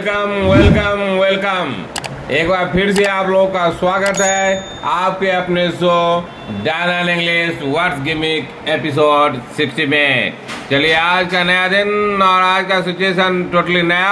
Welcome welcome welcome. एक बार फिर से आप लोगों का स्वागत है आपके अपने show Dan and English words gimmick episode 60 में। चलिए आज का नया दिन और आज का सिचुएशन टोटली नया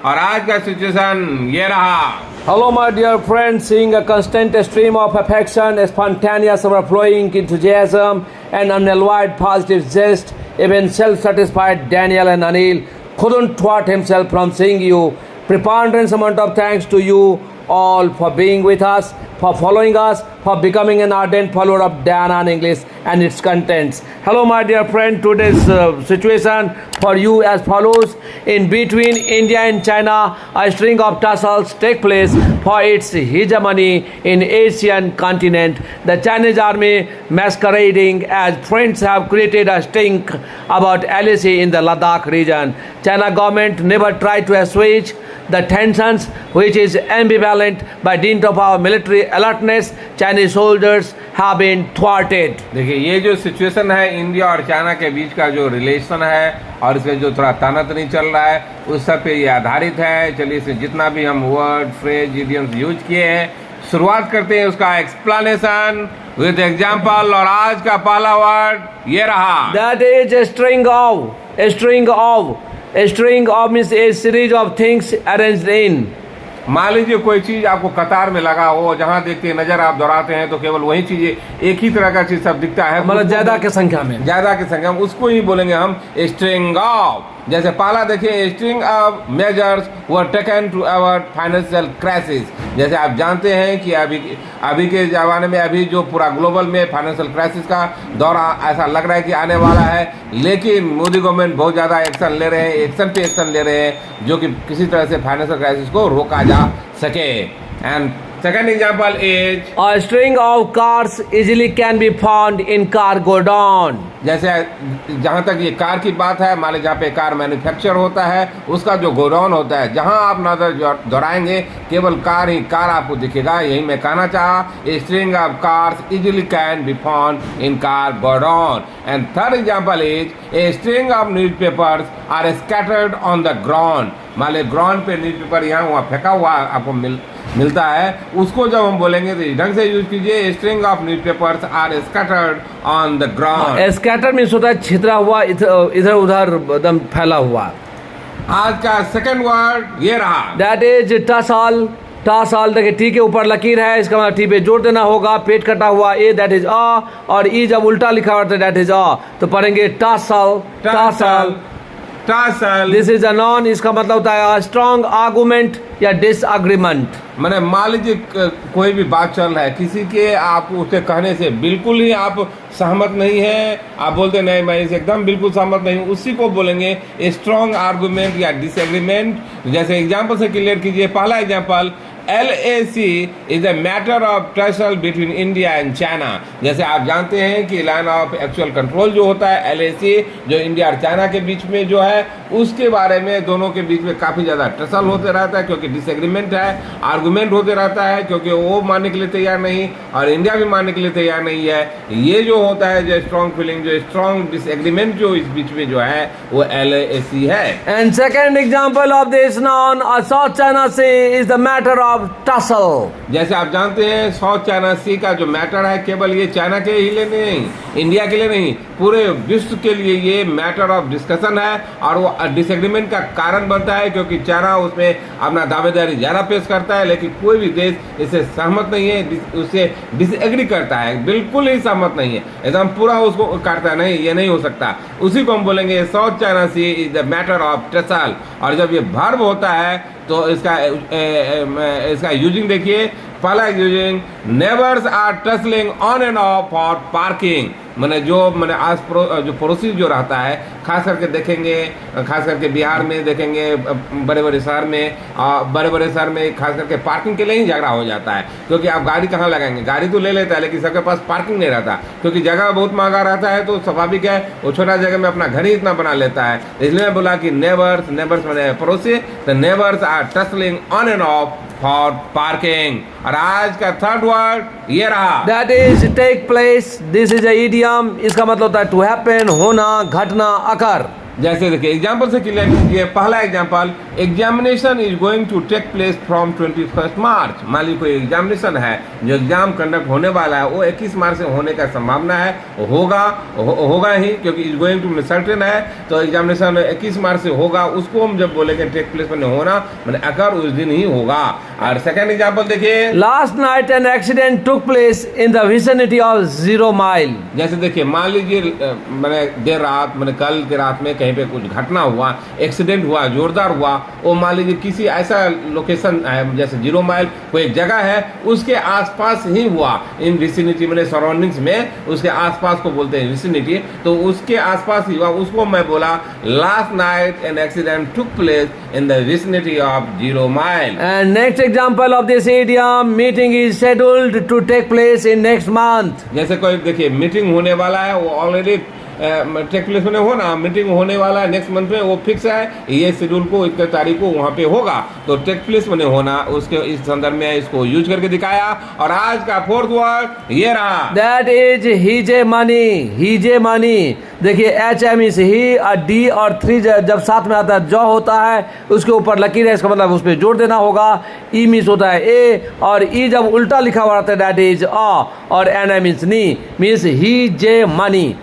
और आज का सिचुएशन ये रहा। Hello, my dear friends. Seeing a constant stream of affection, spontaneous overflowing enthusiasm, and unalloyed positive zest, even self-satisfied Daniel and Anil couldn't thwart himself from seeing you. Preponderance amount of thanks to you all for being with us, for following us, for becoming an ardent follower of Dan and English and its contents. Hello, my dear friend. Today's situation for you as follows. In between India and China, a string of tussles take place for its hegemony in Asian continent. The Chinese army masquerading as friends have created a stink about LAC in the Ladakh region. China government never tried to assuage the tensions, which is ambivalent. By dint of our military alertness, Chinese soldiers have been thwarted. देखिए ये जो situation है India और China के बीच का जो relation है और इसमें जो थोड़ा तनातनी चल रहा है उस सब पे ये आधारित है। चलिए इसमें जितना भी हम वर्ड फ्रेज इडियम्स यूज किए हैं शुरुआत करते हैं उसका एक्सप्लेनेशन विद एग्जांपल। और आज का पहला वर्ड ये रहा। That is a string of means a series of things arranged in. मान लीजिए कोई चीज आपको कतार में लगा हो, जहां देखते नजर आप दोहराते हैं तो केवल वही चीजें एक ही तरह का चीज सब दिखता है, मतलब ज्यादा की संख्या में उसको ही बोलेंगे हम स्ट्रिंग ऑफ। जैसे पहला देखिए string of measures were taken to avoid financial crisis. जैसे आप जानते हैं कि अभी के ज़माने में अभी जो पूरा ग्लोबल में फाइनेंशियल क्राइसिस का दौरा ऐसा लग रहा है कि आने वाला है, लेकिन मोदी गवर्नमेंट बहुत ज़्यादा एक्शन ले रहे हैं, एक्शन पे एक्शन ले रहे हैं जो कि किसी तरह से फाइनेंशियल क्राइसिस को रोका जा सके। And second example is a string of cars easily can be found in car godown. जैसे जहाँ तक ये कार की बात है, मान लीजिए जहाँ पे कार मैन्युफैक्चर होता है उसका जो गोडाउन होता है, जहाँ आप नजर दौड़ाएंगे केवल कार ही कार आपको दिखेगा। यही मैं कहना चाहा, string of cars easily can be found in car godown. And third example is a string of newspapers are scattered on the ground. मान लीजिए ग्राउंड पे न्यूज़पेपर यहाँ वहाँ फेंका हुआ आपको मिलता है, उसको जब हम बोलेंगे तो ढंग से यूज कीजिए। String of newspapers are scattered on the ground. Scatter means होता है छितरा हुआ, इधर उधर एकदम फैला हुआ। आज का सेकंड वर्ड ये रहा। That is tussle. देखिए टी के ऊपर लकीर है, इसका मतलब टी पे जोड़ देना होगा। पेट कटा हुआ ए, दैट इज अ, और ई जब उल्टा लिखा हुआ है दैट इज अ, तो पढ़ेंगे tussle. This is a non, इसका मतलब होता है स्ट्रॉन्ग आर्गुमेंट या डिसएग्रीमेंट। मैंने मान लीजिए कोई भी बात चल रहा है, किसी के आप उसके कहने से बिल्कुल ही आप सहमत नहीं है, आप बोलते नहीं मैं इसे एकदम बिल्कुल सहमत नहीं हूँ, उसी को बोलेंगे स्ट्रॉन्ग आर्गुमेंट या डिसएग्रीमेंट। जैसे एग्जाम्पल से क्लियर कीजिए। पहला example, LAC is a matter of tussle between India and China। जैसे आप जानते हैं कि लाइन ऑफ एक्चुअल कंट्रोल जो होता है LAC, जो इंडिया और चाइना के बीच में जो है, उसके बारे में दोनों के बीच में काफ़ी ज़्यादा टसल होते रहता है क्योंकि डिसएग्रीमेंट है, आर्गूमेंट होते रहता है क्योंकि वो मानने के लिए तैयार नहीं और इंडिया भी मानने के लिए तैयार नहीं है। ये जो होता है जो स्ट्रॉन्ग फीलिंग, जो स्ट्रॉन्ग डिसएग्रीमेंट जो इस बीच में जो है वो LAC है। And second example of this non south China sea is the matter of tussle. जैसे आप जानते हैं साउथ चाइना सी का जो मैटर है केवल ये चाइना के ही लिए नहीं, इंडिया के लिए नहीं, पूरे विश्व के लिए ये मैटर ऑफ डिस्कशन है और वो डिसएग्रीमेंट का कारण बनता है क्योंकि चाइना उसमें अपना दावेदारी ज़्यादा पेश करता है, लेकिन कोई भी देश इससे सहमत नहीं है, उससे डिसएग्री करता है, बिल्कुल ही सहमत नहीं है, एकदम पूरा उसको काटता है, नहीं ये नहीं हो सकता। उसी को हम बोलेंगे south China sea is the matter of tussle. और जब ये वर्ब होता है तो इसका यूजिंग देखिए। पहला using, neighbours are tussling on and off for parking. मैंने जो पड़ोसी जो रहता है, खास करके देखेंगे, खास करके बिहार में देखेंगे, बड़े बड़े शहर में खास करके पार्किंग के लिए ही झगड़ा हो जाता है क्योंकि आप गाड़ी कहाँ लगाएंगे, गाड़ी तो ले लेता है लेकिन सबके पास पार्किंग नहीं रहता क्योंकि जगह बहुत महंगा रहता है, तो स्वाभाविक है वो छोटा जगह में अपना घर ही इतना बना लेता है। इसलिए मैं बोला कि नेबर्स मैंने पड़ोसी, the neighbours are tussling on and off for parking. और आज का थर्ड वर्ड ये रहा। That is take place. This is a idiom, इसका मतलब होता है टू हैपन, होना, घटना, अकर। जैसे देखिए एग्जाम्पल से क्लियर कीजिए। पहला example, examination is going to take place from 21 March. मान लीजिए कोई एग्जामिनेशन है, जो एग्जाम कंडक्ट होने वाला है वो 21 मार्च से होने का संभावना है, होगा ही, क्योंकि इज गोइंग टू सर्टेन है, तो एग्जामिनेशन 21 मार्च से होगा। उसको हम जब बोलेंगे टेक प्लेस में होना, मैंने अकर उस दिन ही होगा। और सेकेंड एग्जाम्पल देखिए, last night an accident took place in the vicinity of 0 mile. जैसे देखिए मान लीजिए मैंने देर रात, मैंने कल की रात में कहीं पे कुछ घटना हुआ, एक्सीडेंट हुआ, जोरदार हुआ, वो मान लीजिए किसी ऐसा लोकेशन है जैसे 0 माइल कोई एक जगह है, उसके आसपास ही हुआ, इन विसिनिटी मैंने सराउंडिंग्स में, उसके आसपास को बोलते हैं विसिनिटी, तो उसके आसपास ही हुआ, उसको मैं बोला last night an accident took place in the vicinity of 0 mile. And next example of this idiom, meeting is scheduled to take place in next month. जैसे कोई देखिए मीटिंग होने वाला है, वो ऑलरेडी टेक प्लेस में होना, मीटिंग होने वाला है नेक्स्ट मंथ में, वो फिक्स है, ये शेड्यूल को इतने तारीख को वहाँ पे होगा, तो टेक प्लेस में होना, उसके इस संदर्भ में इसको यूज करके दिखाया। और आज का फोर्थ वर्ड ये रहा, That is हीजे मनी। देखिए HM इज ही, और D और 3 जब साथ में आता है, जॉ होता है, उसके ऊपर लकीर है, इसका मतलब उस पर जोड़ देना होगा। E मीन्स होता है ए, और E जब उल्टा लिखा हुआ रहता है दैट इज अ, और NM मीन्स नी, means hegemony.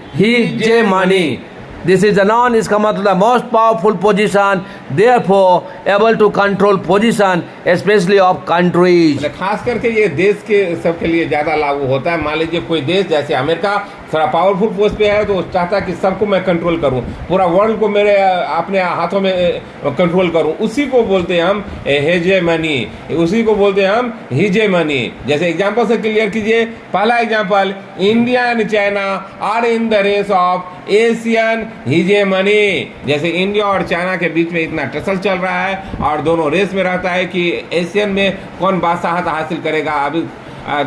This is a noun, इसका मतलब है most powerful position, therefore able to control position, especially of countries. खास करके ये देश के सबके लिए ज्यादा लागू होता है। मान लीजिए कोई देश जैसे अमेरिका थोड़ा पावरफुल पोस्ट पे है, तो चाहता है कि सबको मैं कंट्रोल करूं, पूरा वर्ल्ड को मेरे अपने हाथों में कंट्रोल करूं, उसी को बोलते हैं हम हेजेमनी, उसी को बोलते हैं हम हीजेमनी। जैसे एग्जांपल से क्लियर कीजिए। पहला example, India and China are in the race of Asian hegemony. जैसे इंडिया और चाइना के बीच में इतना टसल चल रहा है और दोनों रेस में रहता है कि एशियन में कौन बादशाहत हासिल करेगा। अभी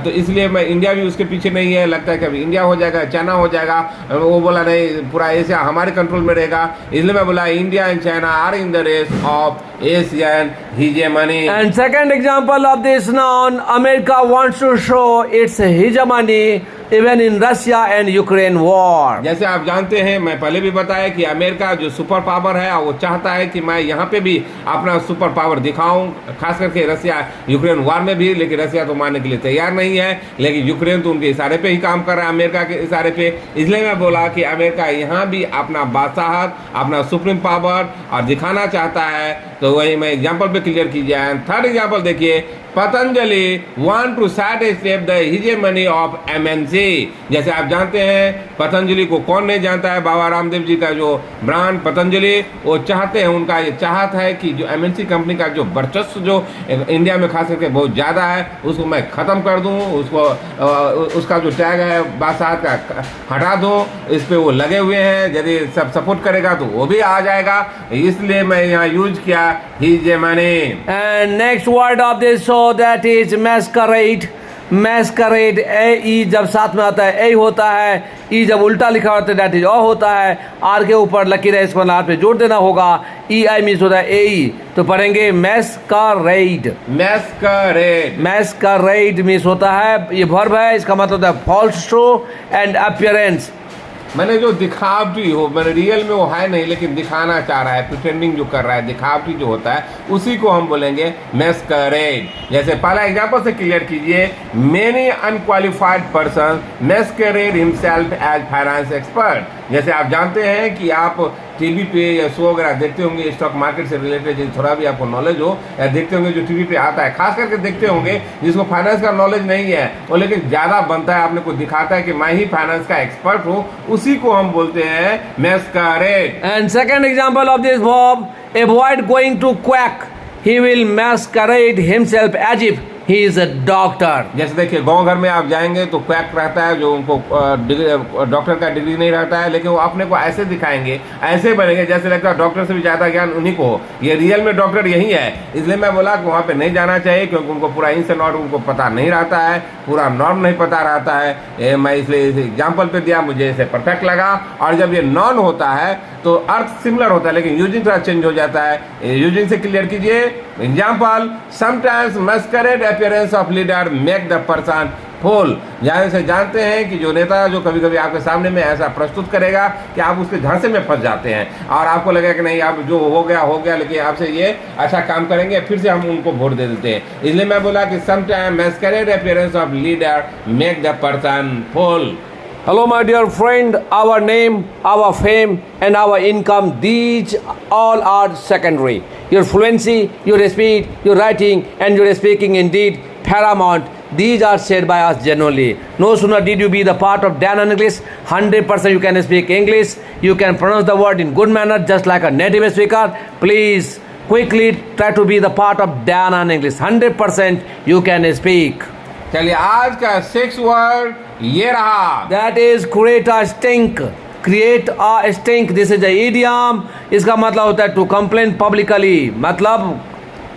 तो इसलिए मैं, इंडिया भी उसके पीछे नहीं है, लगता है कि अभी इंडिया हो जाएगा, चाइना हो जाएगा, वो बोला नहीं पूरा एशिया हमारे कंट्रोल में रहेगा, इसलिए मैं बोला India and China are in the race of Asian hegemony. And second example of this noun, America wants to show its hegemony even in Russia and Ukraine war. जैसे आप जानते हैं, मैं पहले भी बताया कि अमेरिका जो सुपर पावर है, वो चाहता है कि मैं यहाँ पे भी अपना सुपर पावर दिखाऊं, खास करके रसिया यूक्रेन वार में भी। लेकिन रसिया तो मानने के लिए तैयार नहीं है, लेकिन यूक्रेन तो उनके इशारे पे ही काम कर रहा है, अमेरिका के इशारे पे। इसलिए मैं बोला कि अमेरिका यहाँ भी अपना बादशाहत, अपना सुप्रीम पावर और दिखाना चाहता है। तो वही मैं एग्जाम्पल पे क्लियर कीजिए। थर्ड एग्जाम्पल देखिए, Patanjali want to sidestep the hegemony of MNC. जैसे आप जानते हैं, पतंजलि को कौन नहीं जानता है, बाबा रामदेव जी का जो ब्रांड पतंजलि, वो चाहते हैं, उनका ये चाहत है कि जो एमएनसी कंपनी का जो वर्चस्व जो इंडिया में खास करके बहुत ज़्यादा है, उसको मैं ख़त्म कर दूं, उसका जो टैग है बादशाहत का हटा दूं। इस पे वो लगे हुए हैं, यदि सब सपोर्ट करेगा तो वो भी आ जाएगा, इसलिए मैं यहाँ यूज किया हीजेमनी। And next word of this show, that is masquerade. Masquerade, ए जब साथ में आता है ए होता है, ई जब उल्टा लिखा होता है दैट इज ओ होता है, आर के ऊपर लकीर है, इसको लाल पे जोड़ देना होगा, ई आई मीन्स होता है ए। तो पढ़ेंगे masquerade। Masquerade मीन्स होता है, ये वर्ब है, इसका मतलब होता है फॉल्स शो एंड अपीयरेंस। मैंने जो दिखावटी हो, मैंने रियल में वो है नहीं, लेकिन दिखाना चाह रहा है, प्रिटेंडिंग जो कर रहा है, दिखावटी जो होता है, उसी को हम बोलेंगे मैस्करेड। जैसे पहला एग्जांपल से क्लियर कीजिए, many unqualified person masquerade himself as finance expert. जैसे आप जानते हैं कि आप टीवी पे या शो वगैरह देखते होंगे, स्टॉक मार्केट से रिलेटेड थोड़ा भी आपको नॉलेज हो, या देखते होंगे जो टीवी पे आता है, खास करके देखते होंगे जिसको फाइनेंस का नॉलेज नहीं है, वो लेकिन ज़्यादा बनता है, आपने को दिखाता है कि मैं ही फाइनेंस का एक्सपर्ट हूँ, उसी को हम बोलते हैं masquerade. And second example of this verb, avoid going to quack, he will masquerade himself as if he is a doctor. जैसे देखिए गांव घर में आप जाएंगे तो क्वैक रहता है, जो उनको डॉक्टर का डिग्री नहीं रहता है, लेकिन वो अपने को ऐसे दिखाएंगे, ऐसे बनेंगे जैसे लगता है डॉक्टर से भी ज़्यादा ज्ञान उन्हीं को हो। ये रियल में डॉक्टर यही है, इसलिए मैं बोला कि वहाँ पे नहीं जाना चाहिए, क्योंकि उनको पूरा इंस एंड आउट उनको पता नहीं रहता है, पूरा नॉर्म नहीं पता रहता है। मैं इसलिए एग्जाम्पल पे दिया, मुझे इसे परफेक्ट लगा। और जब ये नॉन होता है तो अर्थ सिमिलर होता है, लेकिन यूजिंग थोड़ा चेंज हो जाता है। यूजिंग से क्लियर कीजिए। Example, sometimes massacred appearance of leader make the person फूल। जहाँ से जानते हैं कि जो नेता जो कभी कभी आपके सामने में ऐसा प्रस्तुत करेगा कि आप उसके झांसे में फंस जाते हैं और आपको लगेगा कि नहीं आप जो हो गया, लेकिन आपसे ये अच्छा काम करेंगे, फिर से हम उनको वोट दे देते हैं। इसलिए मैं बोला कि sometime masquerade appearance of leader make the person fool. Hello, my dear friend. Our name, our fame, and our income, these all are secondary. Your fluency, your speed, your writing, and your speaking indeed paramount. These are said by us genuinely. No sooner did you be the part of Dan English, 100% you can speak English. You can pronounce the word in good manner, just like a native speaker. Please quickly try to be the part of Dan English. 100% you can speak. चलिए आज का 6 word ये रहा। That is create a stink. Create a stink. This is a idiom. इसका मतलब होता है to complain publicly. मतलब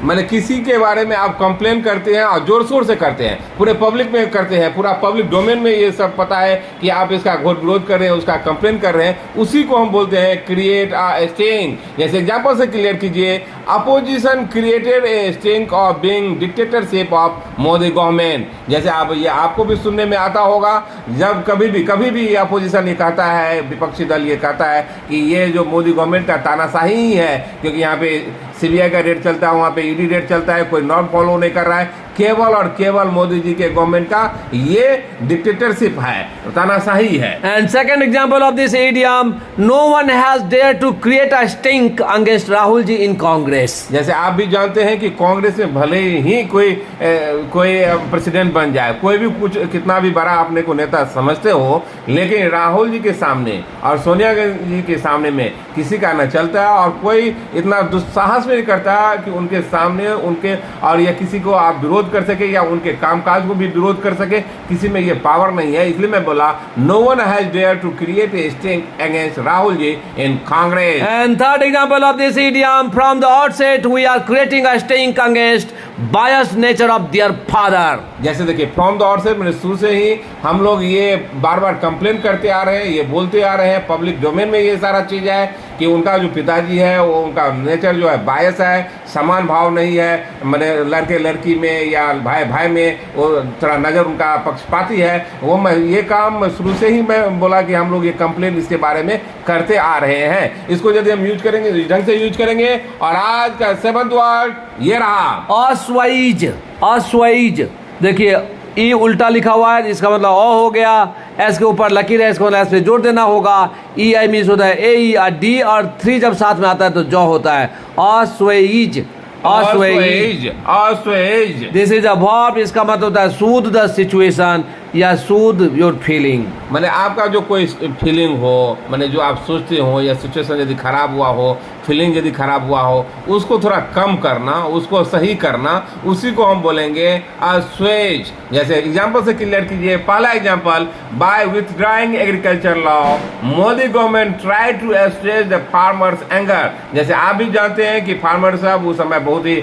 मैंने किसी के बारे में आप कंप्लेन करते हैं और जोर शोर से करते हैं, पूरे पब्लिक में करते हैं, पूरा पब्लिक डोमेन में ये सब पता है कि आप इसका घोर विरोध कर रहे हैं, उसका कंप्लेन कर रहे हैं, उसी को हम बोलते हैं क्रिएट अ स्टिंग। जैसे एग्जांपल से क्लियर कीजिए, opposition created a sting of being dictatorship of Modi government. जैसे आप ये आपको भी सुनने में आता होगा, जब कभी भी अपोजिशन ये कहता है, विपक्षी दल ये कहता है कि ये जो मोदी गवर्नमेंट का तानाशाही ही है, क्योंकि यहाँ पे सीबीआई का रेट चलता है, वहाँ पे ईडी रेट चलता है, कोई नॉर्म फॉलो नहीं कर रहा है, केवल और केवल मोदी जी के गवर्नमेंट का ये डिक्टेटरशिप है, तानाशाही है। And second example of this idiom, no one has dared to create a stink against Rahul ji in Congress. जैसे आप भी जानते हैं कि कांग्रेस में भले ही कोई प्रेसिडेंट बन जाए, कोई भी कुछ कितना भी बड़ा अपने को नेता समझते हो, लेकिन राहुल जी के सामने और सोनिया गांधी जी के सामने में किसी का न चलता है और कोई इतना दुस्साहस नहीं करता कि उनके सामने उनके और या किसी को आप विरोध कर सके या उनके कामकाज को भी विरोध कर सके, किसी में ये पावर नहीं है। इसलिए मैं बोला no one has dare to create a stink against Rahul ji in Congress. And third example of this idiom, from the outset we are creating a stink against biased nature of their father. जैसे देखिए from the outset मैंने शुरू से ही हम लोग ये बार बार complain करते आ रहे हैं, ये बोलते आ रहे हैं, पब्लिक डोमेन में ये सारा चीज है कि उनका जो पिताजी है वो उनका नेचर जो है बायस है, समान भाव नहीं है, मैंने लड़के लड़की में या भाई भाई में वो थोड़ा नज़र उनका पक्षपाती है। वो मैं ये काम शुरू से ही मैं बोला कि हम लोग ये कंप्लेन इसके बारे में करते आ रहे हैं। इसको यदि हम यूज करेंगे, इस ढंग से यूज करेंगे। और आज का 7th वर्ड ये रहा, अस्वाइज। अस्वाइज देखिए ई उल्टा लिखा हुआ है, इसका मतलब ओ हो गया, एस के ऊपर लकीर है, इसको मतलब एस पे जोड़ देना होगा। ई आई मीन्स होता है ए ई और डी और 3 जब साथ में आता है तो जॉ होता है। अस्वाइज। अस्वेज, अस्वेज। दिस इज अ वर्ब, इसका मतलब होता है सूद द सिचुएशन या सूद योर फीलिंग। मैंने आपका जो कोई फीलिंग हो, मैंने जो आप सोचते हो या सिचुएशन यदि खराब हुआ हो, फीलिंग यदि खराब हुआ हो, उसको थोड़ा कम करना, उसको सही करना, उसी को हम बोलेंगे अस्वेज। जैसे एग्जांपल से क्लियर कीजिए, पहला example, by withdrawing agriculture law Modi government try to assuage the farmers anger. जैसे आप भी जानते हैं कि फार्मर साहब उस समय बहुत ही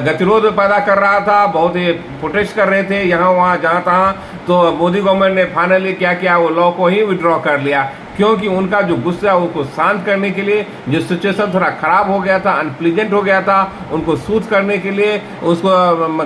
गतिरोध पैदा कर रहा था, बहुत ही प्रोटेस्ट कर रहे थे यहाँ वहाँ जहाँ तहाँ। तो मोदी गवर्नमेंट ने फाइनली क्या किया, वो लॉ को ही विड्रॉ कर लिया, क्योंकि उनका जो गुस्सा उसको शांत करने के लिए, जो सिचुएशन थोड़ा खराब हो गया था, अनप्लीजेंट हो गया था, उनको सूद करने के लिए, उसको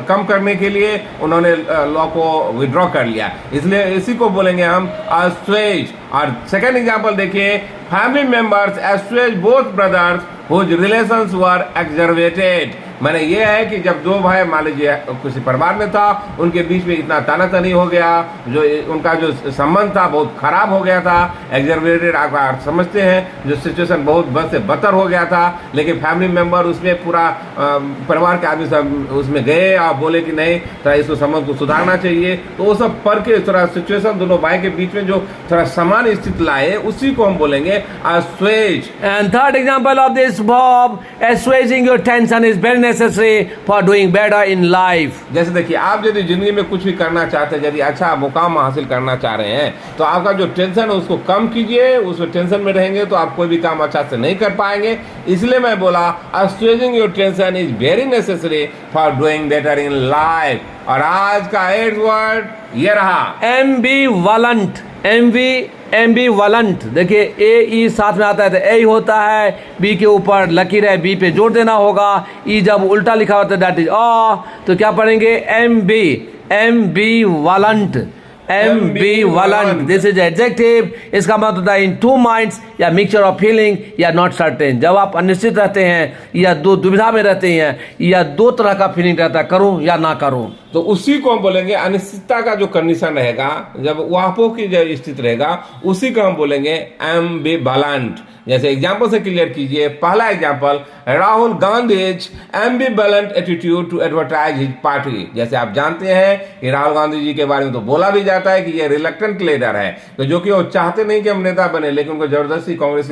कम करने के लिए उन्होंने लॉ को विड्रॉ कर लिया। इसलिए इसी को बोलेंगे हम अस्वेज। और सेकेंड एग्जाम्पल देखिए, family members assuage both brothers whose relations were exacerbated. मैंने ये है कि जब दो भाई मान लीजिए किसी परिवार में था, उनके बीच में इतना तानातनी हो गया, जो उनका जो संबंध था बहुत खराब हो गया था, एक्सर्वेटेड आप समझते हैं, जो सिचुएशन बहुत बद से बदतर हो गया था। लेकिन फैमिली मेंबर उसमें पूरा परिवार के आदमी सब उसमें गए और बोले कि नहीं थोड़ा इसको संबंध को सुधारना चाहिए, तो वो सब पढ़ के थोड़ा सिचुएशन दोनों भाई के बीच में जो थोड़ा समान स्थिति लाए, उसी को हम बोलेंगे assuage. And third example of this verb, assuaging your tension is very necessary for doing better in life. जैसे देखिए, आप यदि जिंदगी में कुछ भी करना चाहते हैं, यदि अच्छा मुकाम हासिल करना चाह रहे हैं, तो आपका जो टेंशन है उसको कम कीजिए। उस टेंशन में रहेंगे तो आप कोई भी काम अच्छा से नहीं कर पाएंगे। इसलिए मैं बोला assuaging your tension is very necessary for doing better in life। और आज का 8th वर्ड ये रहा, ambivalent। एम्बिवलेंट देखिए ए ई साथ में आता है तो ए होता है, बी के ऊपर लकीर है, बी पे जोड़ देना होगा। ई जब उल्टा लिखा होता है दैट इज अ, तो क्या पढ़ेंगे ambivalent. ambivalent, this is adjective. इसका मतलब होता है इन टू माइंड्स या मिक्सचर ऑफ फीलिंग या नॉट सर्टेन। जब आप अनिश्चित रहते हैं या दो दुविधा में रहते हैं या दो तरह का फीलिंग रहता है, करूं या ना करूं, तो उसी को हम बोलेंगे अनिश्चितता का जो कंडीशन रहेगा, जब वापो की जो स्थिति रहेगा, उसी को हम बोलेंगे एम्बिवैलेंट। जैसे एग्जाम्पल से क्लियर कीजिए। पहला example, Rahul Gandhi's ambivalent attitude to advertise his party. जैसे आप जानते हैं कि राहुल गांधी जी के बारे में तो बोला भी जाता है कि ये रिलक्टेंट लीडर है, तो जो कि वो चाहते नहीं कि हम नेता बने, लेकिन उनको जबरदस्ती कांग्रेस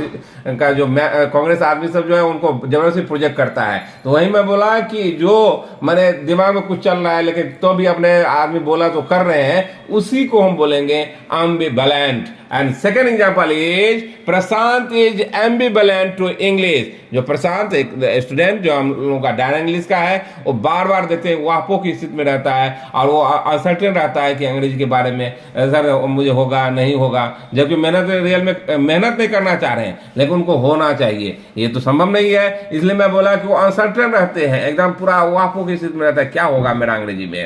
का जो कांग्रेस आदमी सब जो है उनको जबरदस्ती प्रोजेक्ट करता है। तो वही मैं बोला कि जो मैंने दिमाग में कुछ चल रहा है लेकिन तो भी अपने आदमी बोला तो कर रहे हैं, उसी को हम बोलेंगे ambivalent. And second example is Prashant is ambivalent to English. जो प्रशांत एक स्टूडेंट जो हम लोगों का डायना इंग्लिश का है, वो बार बार देखते हैं वापो की स्थिति में रहता है और वो अनसर्टेन रहता है कि अंग्रेजी के बारे में सर मुझे होगा नहीं होगा, जबकि रियल में मेहनत नहीं करना चाह रहे हैं लेकिन उनको होना चाहिए। ये तो संभव नहीं है, इसलिए मैं बोला कि वो अनसर्टेन रहते हैं, एकदम पूरा वापो की स्थिति में रहता है, क्या होगा मेरा अंग्रेजी में।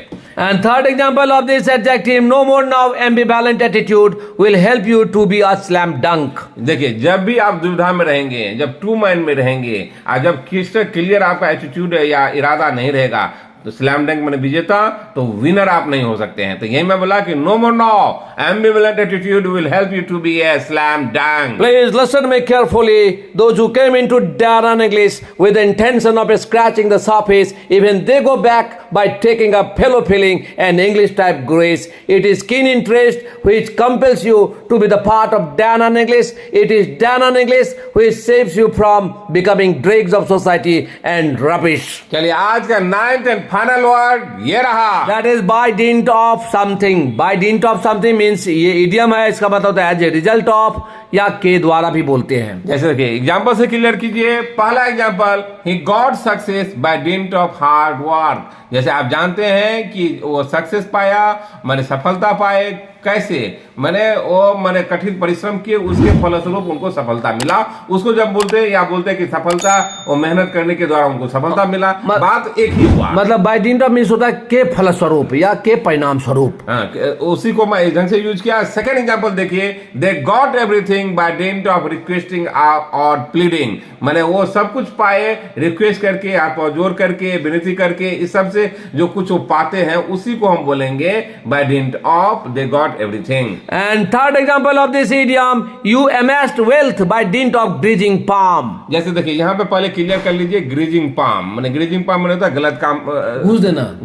And third example of this adjective, no more now, ambivalent attitude will help you to be a slam dunk. देखिए, जब भी आप दुविधा में रहेंगे, जब टू माइंड में रहेंगे और जब क्रिस्टल क्लियर आपका एटीट्यूड या इरादा नहीं रहेगा, तो स्लैम डंक में विजेता तो विनर आप नहीं हो सकते हैं। तो यही मैं बोला कि no more now, ambivalent attitude will help you to be a slam dunk. Please listen me carefully. Those who came into Darren English with the intention of scratching the surface, even they go back by taking a fellow feeling and English type grace. It is keen interest which compels you to be the part of Darren English. It is Darren English which saves you from becoming dregs of society and rubbish. चलिए, आज का 9th and final word ये रहा, That is by dint of something. By dint of something means ये idiom है, इसका मतलब होता है एज ए रिजल्ट ऑफ या के द्वारा भी बोलते हैं। जैसे देखिए एग्जाम्पल से क्लियर कीजिए। पहला एग्जाम्पल, he got success by dint of hard work. जैसे आप जानते हैं कि वो सक्सेस पाया, माने सफलता पाए, कैसे, मैंने कठिन परिश्रम किए, उसके फलस्वरूप उनको सफलता मिला। उसको जब बोलते हैं या बोलते हैं कि सफलता और मेहनत करने के द्वारा उनको सफलता मिला, बात एक ही हुआ। मतलब बाय डिंट ऑफ मींस होता है के फलस्वरूप या के परिणाम स्वरूप। हाँ, उसी को मैं इस ढंग से यूज किया। सेकंड एग्जांपल देखिए, they got everything by dint of requesting और प्लीडिंग। मैंने वो सब कुछ पाए रिक्वेस्ट करके, हाथ पांव जोड़ करके, विनती करके, इस सब से जो कुछ वो पाते हैं उसी को हम बोलेंगे by dint of they got everything. And third example of this idiom, you amassed wealth by dint of greasing palm. जैसे देखिए यहाँ पे पहले क्लियर कर लीजिए, ग्रीजिंग पाम मैंने ग्रीजिंग पाम मैंने होता है गलत काम,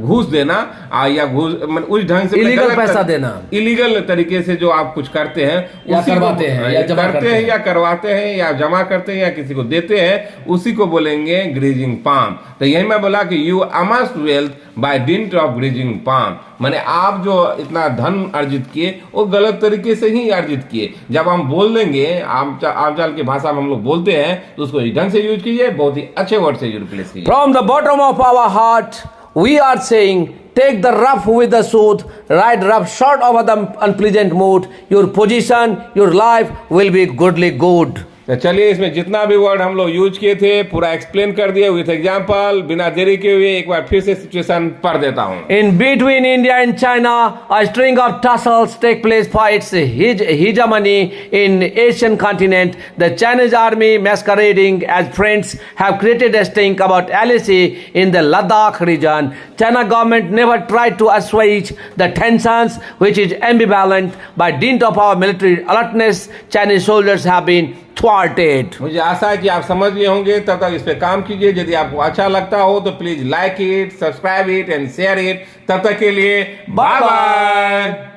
घूस देना या घूस उस ढंग से इलीगल पैसा देना, इलीगल तरीके से जो आप कुछ करते हैं या करवाते हैं या जमा करते हैं या करवाते हैं या जमा करते हैं या किसी को देते हैं, उसी को बोलेंगे ग्रीजिंग पाम। तो यही मैं बोला कि you amassed wealth by dint of greasing palm, माने आप जो इतना धन अर्जित किए वो गलत तरीके से ही अर्जित किए। जब हम बोल देंगे आमचाल की भाषा में हम लोग बोलते हैं तो उसको इस ढंग से यूज कीजिए, बहुत ही अच्छे वर्ड से रिप्लेस कीजिए। From the bottom of our heart we are saying, take the rough with the smooth, ride rough short of the unpleasant mood, your position, your life will be goodly good. तो चलिए, इसमें जितना भी word हम लोग use किए थे पूरा एक्सप्लेन कर दिए विथ एग्जांपल। बिना देरी के हुए एक बार फिर से सिचुएशन पढ़ देता हूं। In between India and China, a string of tussles take place for its hegemony in Asian continent. The Chinese army, masquerading as friends, have created a stink about alliance in the Ladakh region. China government never tried to assuage the tensions, which is ambivalent. By dint of our military alertness, Chinese soldiers have been thwarted. मुझे आशा है कि आप समझ गए होंगे। तब तक इस पे काम कीजिए। यदि आपको अच्छा लगता हो तो please like it, subscribe it and share it. तब तक के लिए बाय बाय।